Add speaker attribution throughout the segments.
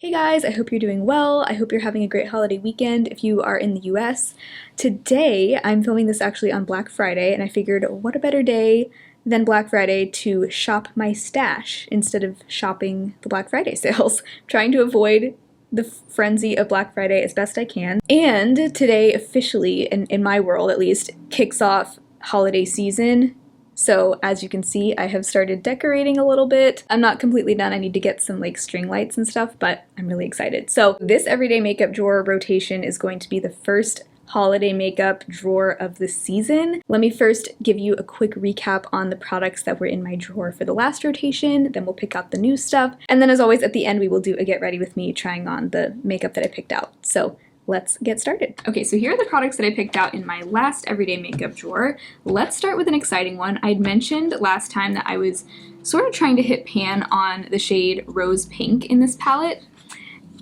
Speaker 1: Hey guys, I hope you're doing well. I hope you're having a great holiday weekend if you are in the US. Today, I'm filming this actually on Black Friday, and I figured what a better day than Black Friday to shop my stash instead of shopping the Black Friday sales. Trying to avoid the frenzy of Black Friday as best I can. And today officially, in my world at least, kicks off holiday season. So as you can see, I have started decorating a little bit. I'm not completely done. I need to get some like string lights and stuff, but I'm really excited. So this everyday makeup drawer rotation is going to be the first holiday makeup drawer of the season. Let me first give you a quick recap on the products that were in my drawer for the last rotation, then we'll pick out the new stuff. And then as always at the end, we will do a get ready with me trying on the makeup that I picked out. So let's get started. Okay, so here are the products that I picked out in my last everyday makeup drawer. Let's start with an exciting one. I'd mentioned last time that I was sort of trying to hit pan on the shade Rose Pink in this palette.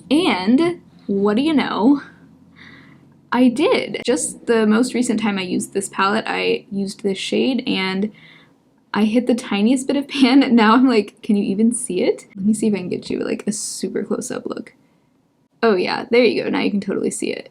Speaker 1: And what do you know? I did. Just the most recent time I used this palette, I used this shade and I hit the tiniest bit of pan. Now I'm like, can you even see it? Let me see if I can get you like a super close-up look. Oh yeah, there you go. Now you can totally see it.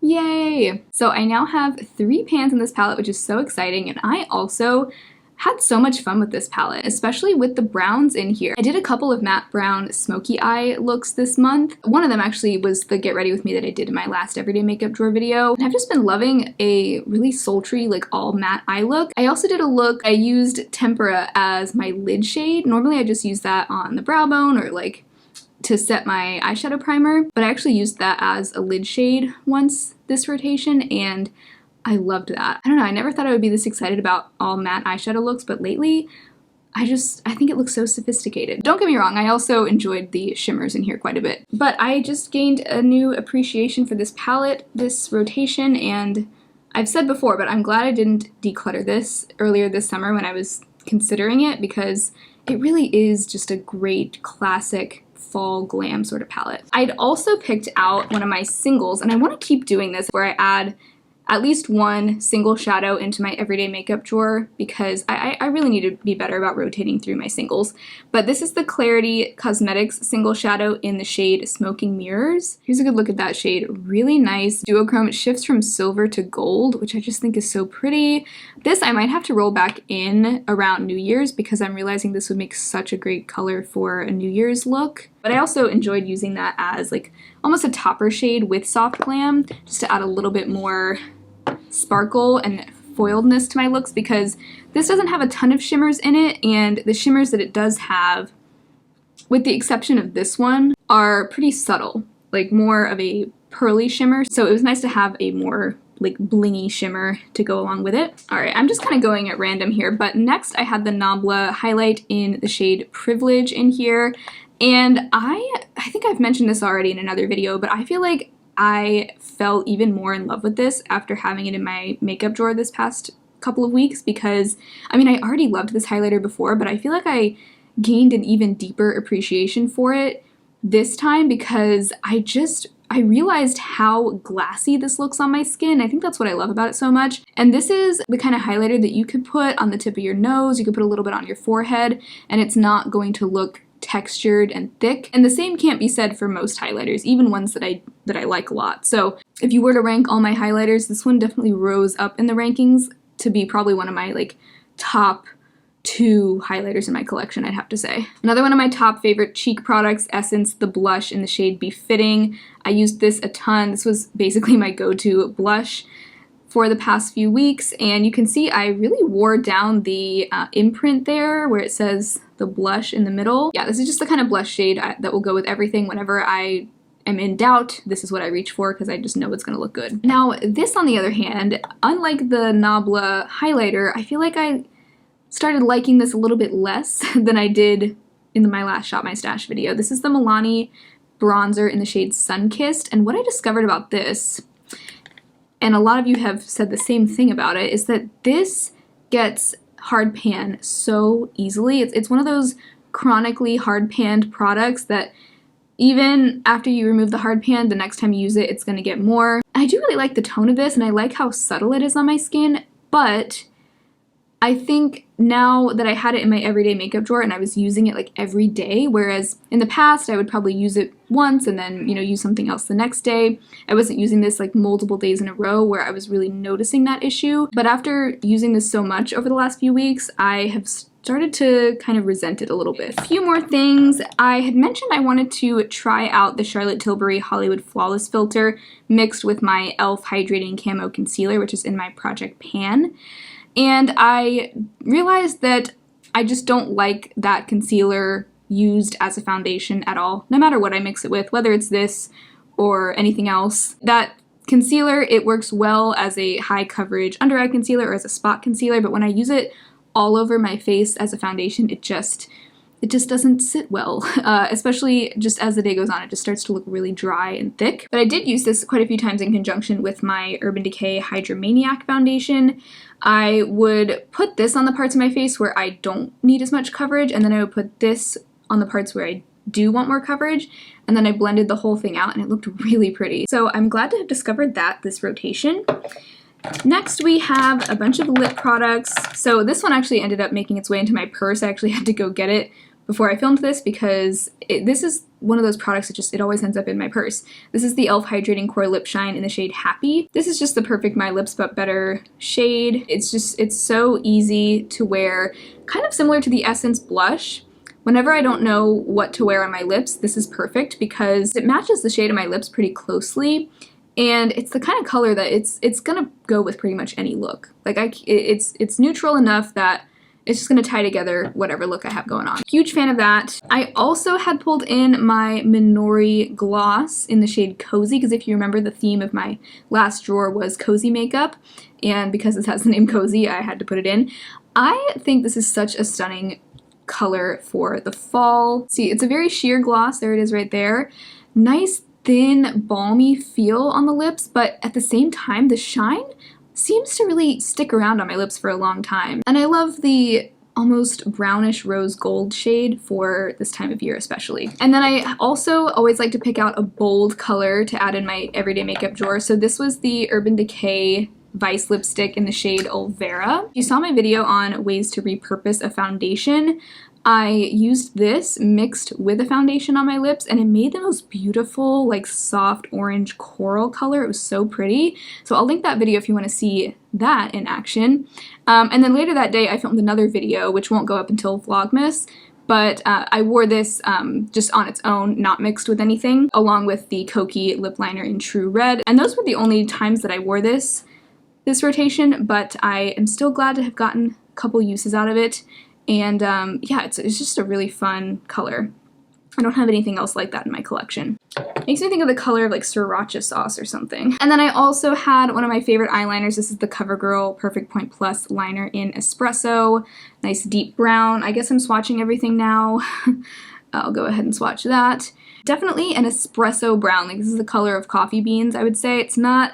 Speaker 1: Yay! So I now have 3 pans in this palette, which is so exciting, and I also had so much fun with this palette, especially with the browns in here. I did a couple of matte brown smoky eye looks this month. One of them actually was the Get Ready With Me that I did in my last everyday makeup drawer video. And I've just been loving a really sultry, like all matte eye look. I also did a look, I used Tempera as my lid shade. Normally I just use that on the brow bone or like to set my eyeshadow primer, but I actually used that as a lid shade once this rotation, and I loved that. I don't know, I never thought I would be this excited about all matte eyeshadow looks, but lately, I think it looks so sophisticated. Don't get me wrong, I also enjoyed the shimmers in here quite a bit, but I just gained a new appreciation for this palette, this rotation, and I've said before, but I'm glad I didn't declutter this earlier this summer when I was considering it, because it really is just a great classic fall glam sort of palette. I'd also picked out one of my singles, and I want to keep doing this where I add at least one single shadow into my everyday makeup drawer because I really need to be better about rotating through my singles. But this is the CRUELTY Cosmetics single shadow in the shade Smoking Mirrors. Here's a good look at that shade. Really nice duochrome. It shifts from silver to gold, which I just think is so pretty. This I might have to roll back in around New Year's because I'm realizing this would make such a great color for a New Year's look. But I also enjoyed using that as like almost a topper shade with Soft Glam just to add a little bit more sparkle and foiledness to my looks because this doesn't have a ton of shimmers in it, and the shimmers that it does have, with the exception of this one, are pretty subtle, like more of a pearly shimmer. So it was nice to have a more like blingy shimmer to go along with it. Alright, I'm just kind of going at random here, but next I had the Nabla highlight in the shade Privilege in here, and I think I've mentioned this already in another video, but I feel like I fell even more in love with this after having it in my makeup drawer this past couple of weeks because, I mean, I already loved this highlighter before, but I feel like I gained an even deeper appreciation for it this time because I realized how glassy this looks on my skin. I think that's what I love about it so much. And this is the kind of highlighter that you could put on the tip of your nose, you could put a little bit on your forehead, and it's not going to look textured and thick. And the same can't be said for most highlighters, even ones that I like a lot. So if you were to rank all my highlighters, this one definitely rose up in the rankings to be probably one of my like top 2 highlighters in my collection, I'd have to say. Another one of my top favorite cheek products, Essence, the blush in the shade Befitting. I used this a ton. This was basically my go-to blush for the past few weeks, and you can see I really wore down the imprint there where it says the blush in the middle. Yeah, this is just the kind of blush shade that will go with everything. Whenever I am in doubt, this is what I reach for because I just know it's going to look good. Now, this on the other hand, unlike the Nabla highlighter, I feel like I started liking this a little bit less than I did in my last Shop My Stash video. This is the Milani bronzer in the shade Sunkissed, and what I discovered about this, and a lot of you have said the same thing about it, is that this gets hard pan so easily. It's one of those chronically hard panned products that even after you remove the hard pan, the next time you use it, it's going to get more. I do really like the tone of this, and I like how subtle it is on my skin, but I think now that I had it in my everyday makeup drawer and I was using it like every day, whereas in the past I would probably use it once and then, you know, use something else the next day. I wasn't using this like multiple days in a row where I was really noticing that issue. But after using this so much over the last few weeks, I have started to kind of resent it a little bit. A few more things. I had mentioned I wanted to try out the Charlotte Tilbury Hollywood Flawless Filter mixed with my e.l.f. Hydrating Camo Concealer, which is in my Project Pan. And I realized that I just don't like that concealer used as a foundation at all, no matter what I mix it with, whether it's this or anything else. That concealer, it works well as a high coverage under eye concealer or as a spot concealer, but when I use it all over my face as a foundation, it just doesn't sit well, especially just as the day goes on. It just starts to look really dry and thick. But I did use this quite a few times in conjunction with my Urban Decay Hydromaniac foundation. I would put this on the parts of my face where I don't need as much coverage, and then I would put this on the parts where I do want more coverage, and then I blended the whole thing out and it looked really pretty. So I'm glad to have discovered that this rotation. Next we have a bunch of lip products. So this one actually ended up making its way into my purse. I actually had to go get it before I filmed this because this is one of those products that it always ends up in my purse. This is the e.l.f. Hydrating Core Lip Shine in the shade Happy. This is just the perfect My Lips But Better shade. It's so easy to wear, kind of similar to the Essence blush. Whenever I don't know what to wear on my lips, this is perfect because it matches the shade of my lips pretty closely. And it's the kind of color that it's gonna go with pretty much any look. Like it's neutral enough that it's just gonna tie together whatever look I have going on. Huge fan of that. I also had pulled in my Minori gloss in the shade Cozy, because if you remember, the theme of my last drawer was cozy makeup, and because this has the name Cozy, I had to put it in. I think this is such a stunning color for the fall. See, it's a very sheer gloss. There it is right there. Nice thin, balmy feel on the lips, but at the same time, the shine seems to really stick around on my lips for a long time. And I love the almost brownish rose gold shade for this time of year especially. And then I also always like to pick out a bold color to add in my everyday makeup drawer. So this was the Urban Decay Vice lipstick in the shade Olvera. If you saw my video on ways to repurpose a foundation, I used this mixed with a foundation on my lips and it made the most beautiful, like soft orange coral color. It was so pretty. So I'll link that video if you want to see that in action. And then later that day I filmed another video, which won't go up until Vlogmas, but I wore this just on its own, not mixed with anything, along with the Kokie lip liner in True Red. And those were the only times that I wore this rotation, but I am still glad to have gotten a couple uses out of it. And yeah, it's just a really fun color. I don't have anything else like that in my collection. Makes me think of the color of like sriracha sauce or something. And then I also had one of my favorite eyeliners. This is the CoverGirl Perfect Point Plus liner in Espresso. Nice deep brown. I guess I'm swatching everything now. I'll go ahead and swatch that. Definitely an espresso brown. Like this is the color of coffee beans, I would say. It's not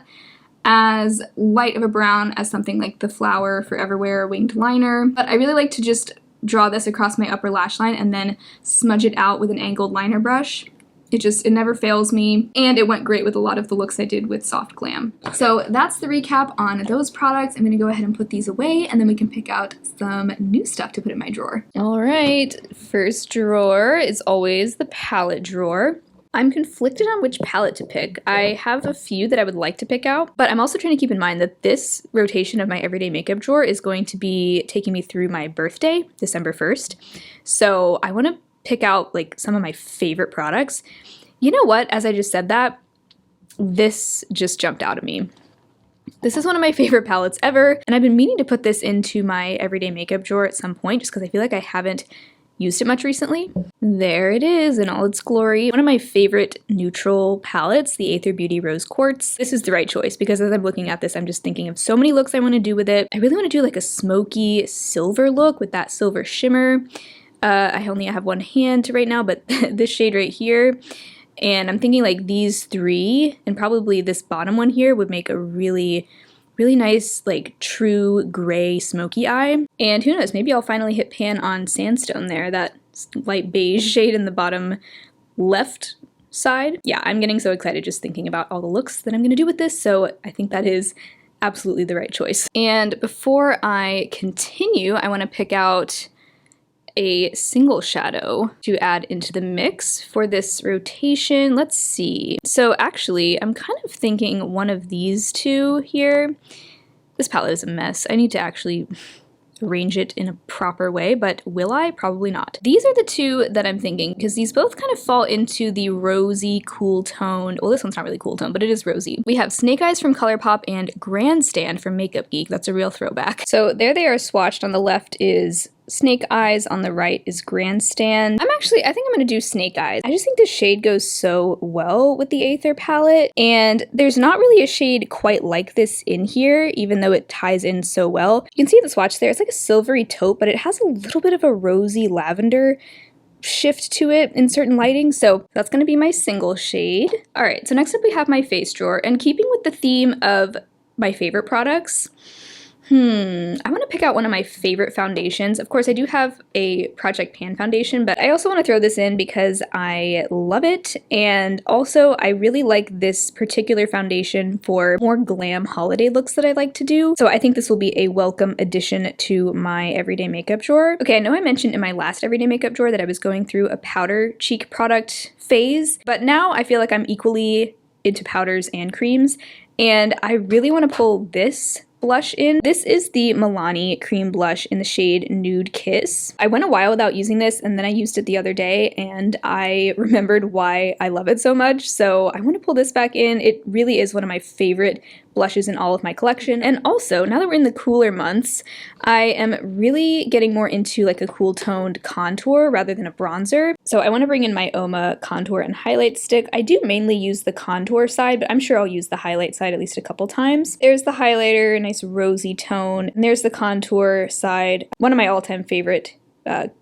Speaker 1: as light of a brown as something like the Flower Forever Wear Winged Liner, but I really like to just draw this across my upper lash line and then smudge it out with an angled liner brush. It never fails me, and it went great with a lot of the looks I did with Soft Glam. So that's the recap on those products. I'm gonna go ahead and put these away, and then we can pick out some new stuff to put in my drawer. All right, first drawer is always the palette drawer. I'm conflicted on which palette to pick. I have a few that I would like to pick out, but I'm also trying to keep in mind that this rotation of my everyday makeup drawer is going to be taking me through my birthday, December 1st. So I want to pick out like some of my favorite products. You know what? As I just said that, this just jumped out at me. This is one of my favorite palettes ever, and I've been meaning to put this into my everyday makeup drawer at some point just because I feel like I haven't used it much recently. There it is in all its glory. One of my favorite neutral palettes, the ATHR Beauty Rose Quartz. This is the right choice because as I'm looking at this, I'm just thinking of so many looks I want to do with it. I really want to do like a smoky silver look with that silver shimmer. I only have one hand right now, but this shade right here. And I'm thinking like these three and probably this bottom one here would make a really nice, like, true gray smoky eye. And who knows, maybe I'll finally hit pan on Sandstone there, that light beige shade in the bottom left side. Yeah, I'm getting so excited just thinking about all the looks that I'm gonna do with this, so I think that is absolutely the right choice. And before I continue, I want to pick out a single shadow to add into the mix for this rotation. Let's see. So actually, I'm kind of thinking one of these two here. This palette is a mess. I need to actually arrange it in a proper way, but will I? Probably not. These are the two that I'm thinking, because these both kind of fall into the rosy, cool tone. Well, this one's not really cool tone, but it is rosy. We have Snake Eyes from ColourPop and Grandstand from Makeup Geek. That's a real throwback. So there they are swatched. On the left is Snake Eyes, on the right is Grandstand. I think I'm gonna do Snake Eyes. I just think this shade goes so well with the ATHR palette, and there's not really a shade quite like this in here, even though it ties in so well. You can see the swatch there. It's like a silvery taupe, but it has a little bit of a rosy lavender shift to it in certain lighting, so that's gonna be my single shade. All right, so next up we have my face drawer, and keeping with the theme of my favorite products, I want to pick out one of my favorite foundations. Of course, I do have a Project Pan foundation, but I also want to throw this in because I love it, and also I really like this particular foundation for more glam holiday looks that I like to do, so I think this will be a welcome addition to my everyday makeup drawer. Okay, I know I mentioned in my last everyday makeup drawer that I was going through a powder cheek product phase, but now I feel like I'm equally into powders and creams, and I really want to pull this blush in. This is the Milani cream blush in the shade Nude Kiss. I went a while without using this, and then I used it the other day and I remembered why I love it so much, so I want to pull this back in. It really is one of my favorite blushes in all of my collection. And also, now that we're in the cooler months, I am really getting more into like a cool toned contour rather than a bronzer. So I want to bring in my Oma contour and highlight stick. I do mainly use the contour side, but I'm sure I'll use the highlight side at least a couple times. There's the highlighter, nice rosy tone, and there's the contour side. One of my all-time favorite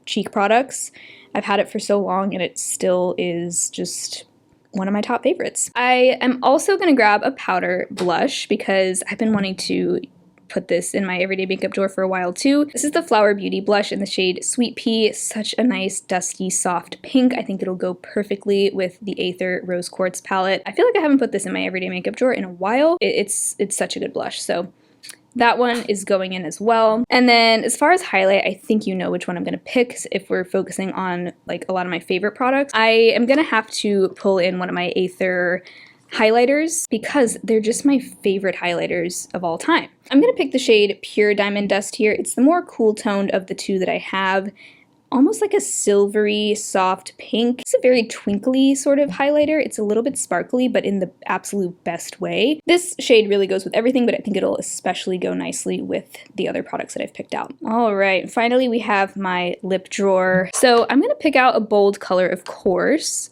Speaker 1: cheek products. I've had it for so long and it still is just one of my top favorites. I am also going to grab a powder blush because I've been wanting to put this in my everyday makeup drawer for a while too. This is the Flower Beauty blush in the shade Sweet Pea. Such a nice dusty soft pink. I think it'll go perfectly with the ATHR Rose Quartz palette. I feel like I haven't put this in my everyday makeup drawer in a while. It's such a good blush, so that one is going in as well. And then as far as highlight, I think you know which one I'm going to pick if we're focusing on like a lot of my favorite products. I am going to have to pull in one of my ATHR highlighters because they're just my favorite highlighters of all time. I'm going to pick the shade Pure Diamond Dust here. It's the more cool toned of the two that I have. Almost like a silvery, soft pink. It's a very twinkly sort of highlighter. It's a little bit sparkly, but in the absolute best way. This shade really goes with everything, but I think it'll especially go nicely with the other products that I've picked out. All right, finally we have my lip drawer. So I'm gonna pick out a bold color, of course.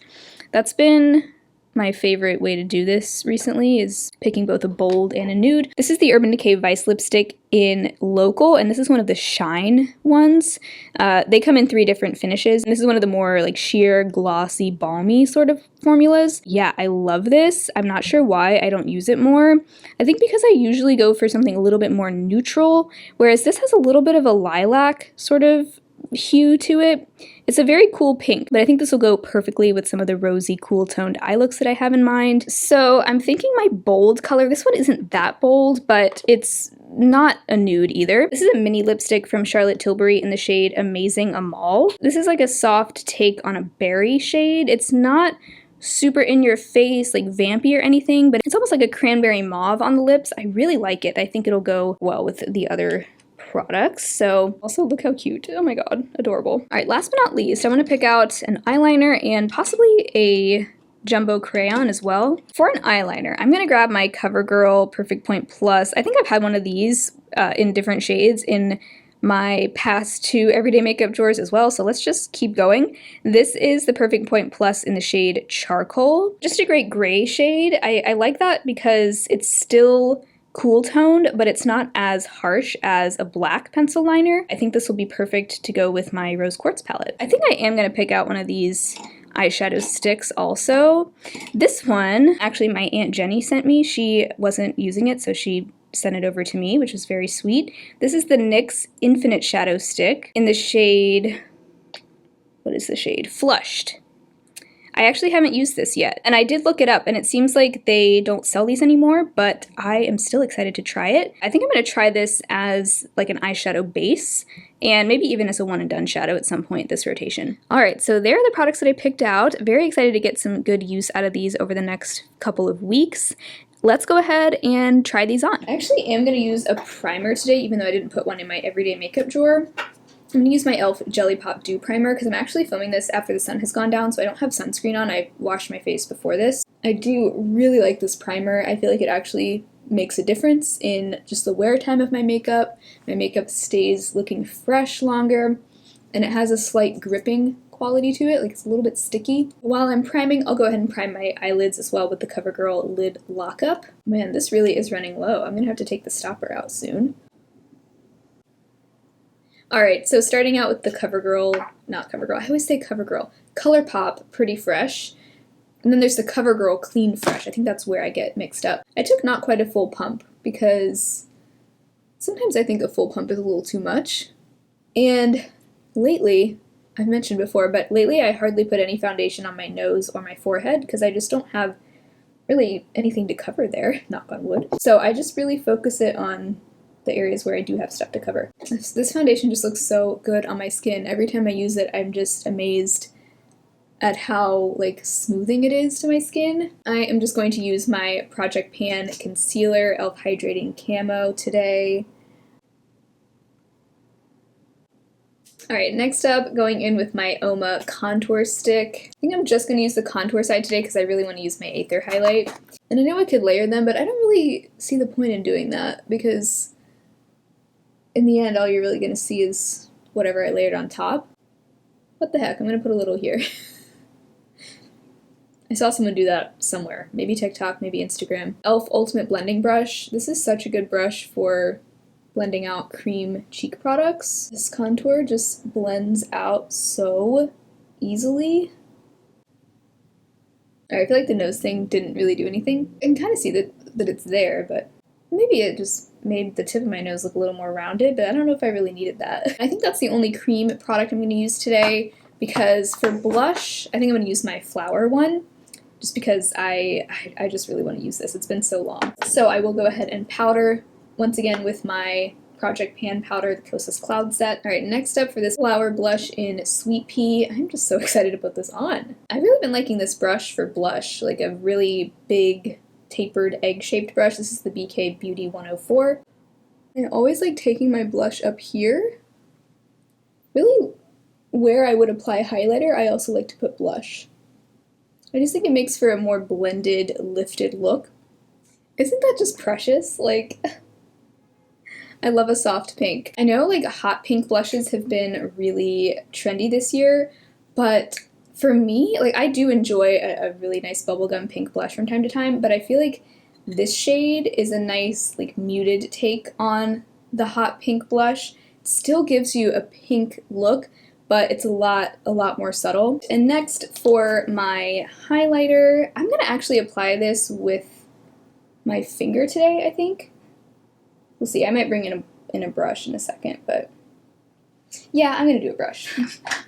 Speaker 1: That's been my favorite way to do this recently, is picking both a bold and a nude. This is the Urban Decay Vice lipstick in Local, and this is one of the Shine ones. They come in 3 different finishes, and this is one of the more like sheer, glossy, balmy sort of formulas. Yeah, I love this. I'm not sure why I don't use it more. I think because I usually go for something a little bit more neutral, whereas this has a little bit of a lilac sort of hue to it. It's a very cool pink, but I think this will go perfectly with some of the rosy, cool toned eye looks that I have in mind. So I'm thinking my bold color, this one isn't that bold, but it's not a nude either. This is a mini lipstick from Charlotte Tilbury in the shade Amazing Amal. This is like a soft take on a berry shade. It's not super in your face, like vampy or anything, but it's almost like a cranberry mauve on the lips. I really like it. I think it'll go well with the other products. So also look how cute. Oh my god, adorable. All right, last but not least, I want to pick out an eyeliner and possibly a jumbo crayon as well. For an eyeliner, I'm going to grab my CoverGirl Perfect Point Plus. I think I've had one of these in different shades in my past 2 everyday makeup drawers as well, so let's just keep going. This is the Perfect Point Plus in the shade Charcoal. Just a great gray shade. I like that because it's still cool toned, but it's not as harsh as a black pencil liner. I think this will be perfect to go with my Rose Quartz palette. I think I am going to pick out one of these eyeshadow sticks also. This one, actually my Aunt Jenny sent me. She wasn't using it, so she sent it over to me, which is very sweet. This is the NYX Infinite Shadow Stick in the shade, what is the shade? Flushed. I actually haven't used this yet, and I did look it up, and it seems like they don't sell these anymore, but I am still excited to try it. I think I'm going to try this as like an eyeshadow base, and maybe even as a one and done shadow at some point this rotation. Alright, so there are the products that I picked out. Very excited to get some good use out of these over the next couple of weeks. Let's go ahead and try these on. I actually am going to use a primer today, even though I didn't put one in my everyday makeup drawer. I'm going to use my e.l.f. Jelly Pop Dew Primer because I'm actually filming this after the sun has gone down, so I don't have sunscreen on. I washed my face before this. I do really like this primer. I feel like it actually makes a difference in just the wear time of my makeup. My makeup stays looking fresh longer, and it has a slight gripping quality to it, like it's a little bit sticky. While I'm priming, I'll go ahead and prime my eyelids as well with the CoverGirl Lid Lockup. Man, this really is running low. I'm going to have to take the stopper out soon. Alright, so starting out with the not CoverGirl, I always say CoverGirl, ColourPop Pretty Fresh, and then there's the CoverGirl Clean Fresh. I think that's where I get mixed up. I took not quite a full pump because sometimes I think a full pump is a little too much. And lately, I've mentioned before, but lately I hardly put any foundation on my nose or my forehead because I just don't have really anything to cover there, knock on wood. So I just really focus it on the areas where I do have stuff to cover. This foundation just looks so good on my skin. Every time I use it, I'm just amazed at how like smoothing it is to my skin. I am just going to use my Project Pan Concealer e.l.f. Hydrating Camo today. Alright, next up, going in with my Oma Contour Stick. I think I'm just going to use the contour side today because I really want to use my ATHR highlight. And I know I could layer them, but I don't really see the point in doing that because in the end, all you're really going to see is whatever I layered on top. What the heck, I'm going to put a little here. I saw someone do that somewhere. Maybe TikTok, maybe Instagram. e.l.f. Ultimate Blending Brush. This is such a good brush for blending out cream cheek products. This contour just blends out so easily. Alright, I feel like the nose thing didn't really do anything. I can kind of see that it's there, but maybe it just made the tip of my nose look a little more rounded, but I don't know if I really needed that. I think that's the only cream product I'm going to use today because for blush, I think I'm going to use my Flower one just because I just really want to use this. It's been so long. So I will go ahead and powder once again with my Project Pan Powder, the Kosas Cloud Set. Alright, next up for this Flower blush in Sweet Pea. I'm just so excited to put this on. I've really been liking this brush for blush, like a really big tapered egg-shaped brush. This is the BK Beauty 104. I always like taking my blush up here. Really, where I would apply highlighter, I also like to put blush. I just think it makes for a more blended, lifted look. Isn't that just precious? Like, I love a soft pink. I know like hot pink blushes have been really trendy this year, but for me, like I do enjoy a really nice bubblegum pink blush from time to time, but I feel like this shade is a nice like muted take on the hot pink blush. It still gives you a pink look, but it's a lot more subtle. And next for my highlighter, I'm gonna actually apply this with my finger today, I think. We'll see, I might bring in a brush in a second, but yeah, I'm gonna do a brush.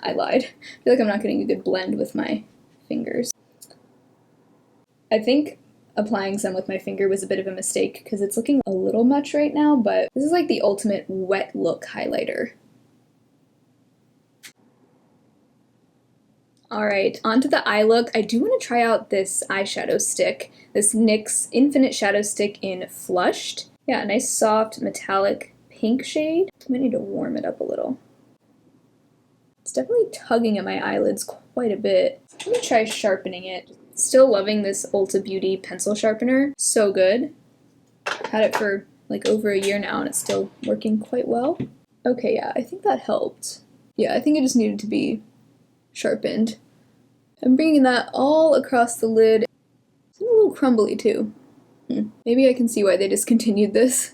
Speaker 1: I lied. I feel like I'm not getting a good blend with my fingers. I think applying some with my finger was a bit of a mistake because it's looking a little much right now, but this is like the ultimate wet look highlighter. Alright, onto the eye look. I do want to try out this eyeshadow stick, this NYX Infinite Shadow Stick in Flushed. Yeah, a nice soft metallic pink shade. I might need to warm it up a little. It's definitely tugging at my eyelids quite a bit. Let me try sharpening it. Still loving this Ulta Beauty pencil sharpener. So good. Had it for like over a year now and it's still working quite well. Okay, yeah, I think that helped. Yeah, I think it just needed to be sharpened. I'm bringing that all across the lid. It's a little crumbly too. Maybe I can see why they discontinued this.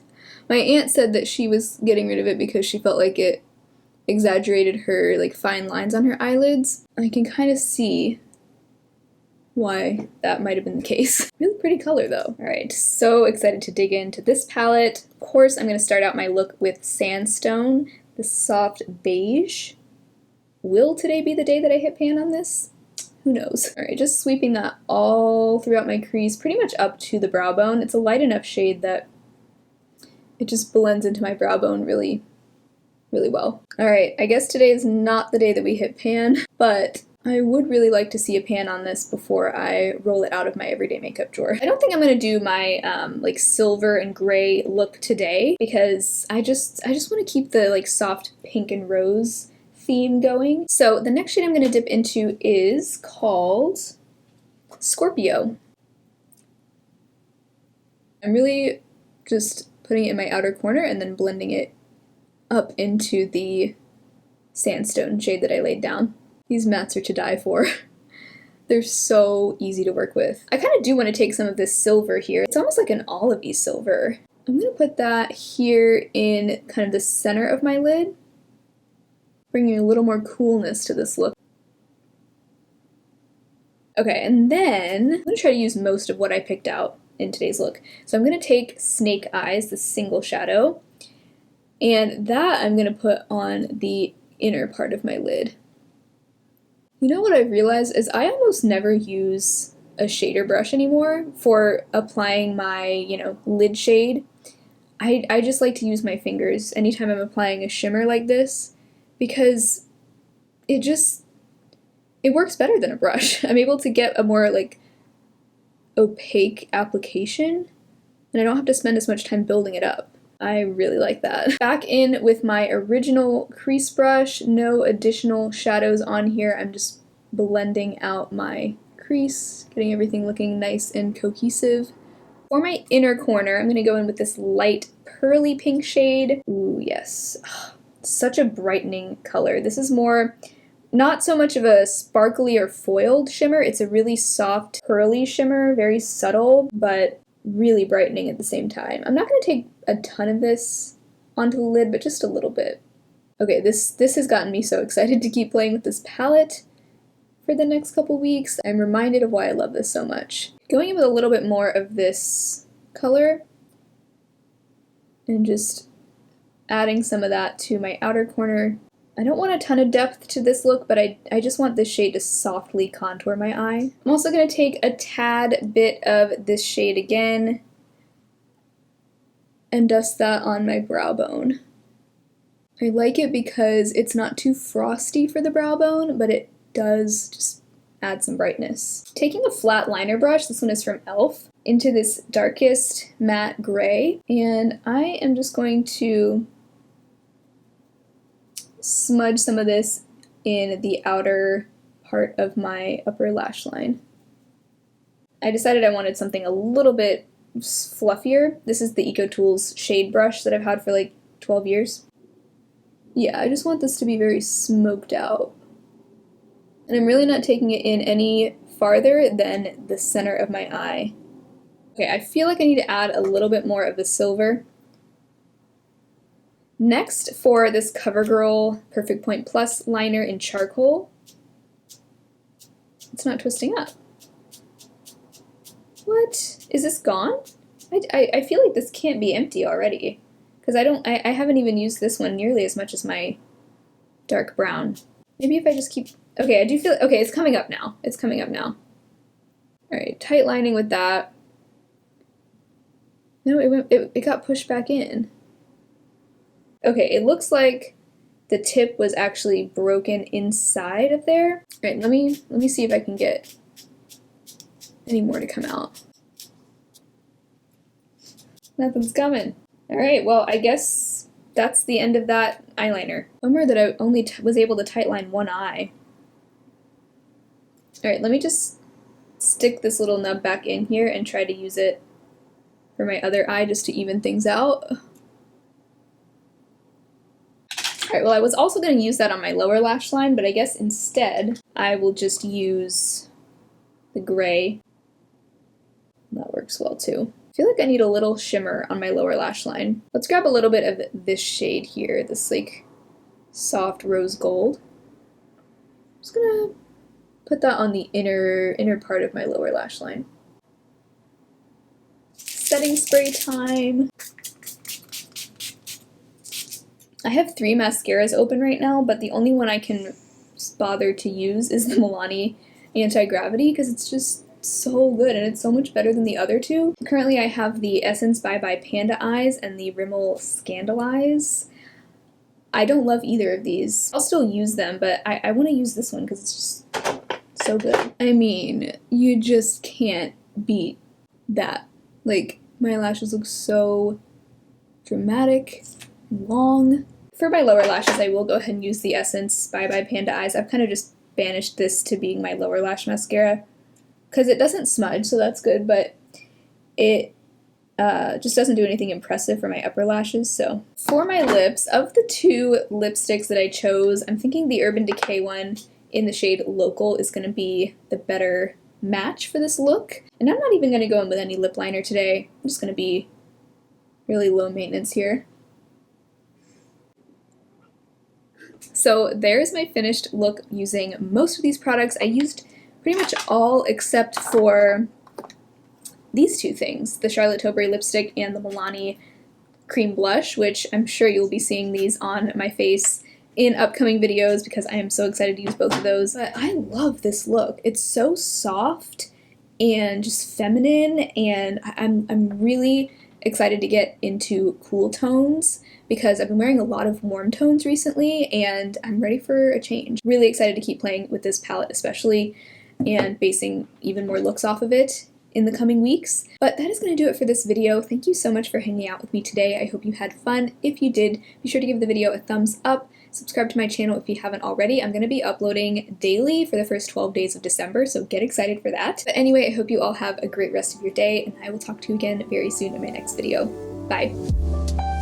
Speaker 1: My aunt said that she was getting rid of it because she felt like it exaggerated her like fine lines on her eyelids. I can kind of see why that might have been the case. Really pretty color though. Alright, so excited to dig into this palette. Of course, I'm going to start out my look with Sandstone, this soft beige. Will today be the day that I hit pan on this? who knows? All right, just sweeping that all throughout my crease, pretty much up to the brow bone. It's a light enough shade that it just blends into my brow bone really, really well. All right, I guess today is not the day that we hit pan, but I would really like to see a pan on this before I roll it out of my everyday makeup drawer. I don't think I'm gonna do my like silver and gray look today because I just want to keep the like soft pink and rose theme going. So the next shade I'm gonna dip into is called Scorpio. I'm really just putting it in my outer corner and then blending it up into the sandstone shade that I laid down. These mattes are to die for. They're so easy to work with. I kind of do want to take some of this silver here. It's almost like an olivey silver. I'm going to put that here in kind of the center of my lid, bringing a little more coolness to this look. Okay, and then I'm going to try to use most of what I picked out in today's look. So I'm going to take Snake Eyes, the single shadow, and that I'm going to put on the inner part of my lid. You know what I've realized is I almost never use a shader brush anymore for applying my, lid shade. I just like to use my fingers anytime I'm applying a shimmer like this because it works better than a brush. I'm able to get a more like opaque application and I don't have to spend as much time building it up. I really like that. Back in with my original crease brush, no additional shadows on here. I'm just blending out my crease, getting everything looking nice and cohesive. For my inner corner, I'm going to go in with this light pearly pink shade. Ooh, yes. Such a brightening color. This is more, not so much of a sparkly or foiled shimmer. It's a really soft, pearly shimmer, very subtle, but really brightening at the same time. I'm not going to take a ton of this onto the lid, but just a little bit. Okay, this has gotten me so excited to keep playing with this palette for the next couple weeks. I'm reminded of why I love this so much. Going in with a little bit more of this color and just adding some of that to my outer corner. I don't want a ton of depth to this look, but I just want this shade to softly contour my eye. I'm also going to take a tad bit of this shade again and dust that on my brow bone. I like it because it's not too frosty for the brow bone, but it does just add some brightness. Taking a flat liner brush, this one is from e.l.f., into this darkest matte gray, and I am just going to smudge some of this in the outer part of my upper lash line. I decided I wanted something a little bit fluffier. This is the EcoTools shade brush that I've had for like 12 years. Yeah, I just want this to be very smoked out. And I'm really not taking it in any farther than the center of my eye. Okay, I feel like I need to add a little bit more of the silver. Next, for this CoverGirl Perfect Point Plus liner in charcoal, it's not twisting up. What? Is this gone? I feel like this can't be empty already, because I haven't even used this one nearly as much as my dark brown. Maybe if I just keep, okay, I do feel, okay, it's coming up now. It's coming up now. All right, tight lining with that. No, it got pushed back in. Okay, it looks like the tip was actually broken inside of there. All right, let me see if I can get any more to come out. Nothing's coming. All right, well, I guess that's the end of that eyeliner. Bummer that I only was able to tight line one eye. All right, let me just stick this little nub back in here and try to use it for my other eye just to even things out. Alright, well I was also going to use that on my lower lash line, but I guess instead I will just use the gray. That works well too. I feel like I need a little shimmer on my lower lash line. Let's grab a little bit of this shade here, this like soft rose gold. I'm just gonna put that on the inner part of my lower lash line. Setting spray time. I have 3 mascaras open right now, but the only one I can bother to use is the Milani anti-gravity because it's just so good and it's so much better than the other two. Currently I have the Essence Bye Bye Panda Eyes and the Rimmel Scandalize. I don't love either of these. I'll still use them, but I want to use this one because it's just so good. I mean, you just can't beat that. Like, my lashes look so dramatic, long. For my lower lashes, I will go ahead and use the Essence Bye Bye Panda Eyes. I've kind of just banished this to being my lower lash mascara because it doesn't smudge, so that's good, but it just doesn't do anything impressive for my upper lashes. So for my lips, of the two lipsticks that I chose, I'm thinking the Urban Decay one in the shade Local is going to be the better match for this look. And I'm not even going to go in with any lip liner today. I'm just going to be really low maintenance here. So there's my finished look using most of these products. I used pretty much all except for these two things, the Charlotte Tilbury lipstick and the Milani cream blush, which I'm sure you'll be seeing these on my face in upcoming videos because I am so excited to use both of those. But I love this look. It's so soft and just feminine, and I'm really excited to get into cool tones because I've been wearing a lot of warm tones recently and I'm ready for a change. Really excited to keep playing with this palette especially and basing even more looks off of it in the coming weeks. But that is going to do it for this video. Thank you so much for hanging out with me today. I hope you had fun. If you did, be sure to give the video a thumbs up. Subscribe to my channel if you haven't already. I'm going to be uploading daily for the first 12 days of December, so get excited for that. But anyway, I hope you all have a great rest of your day, and I will talk to you again very soon in my next video. Bye!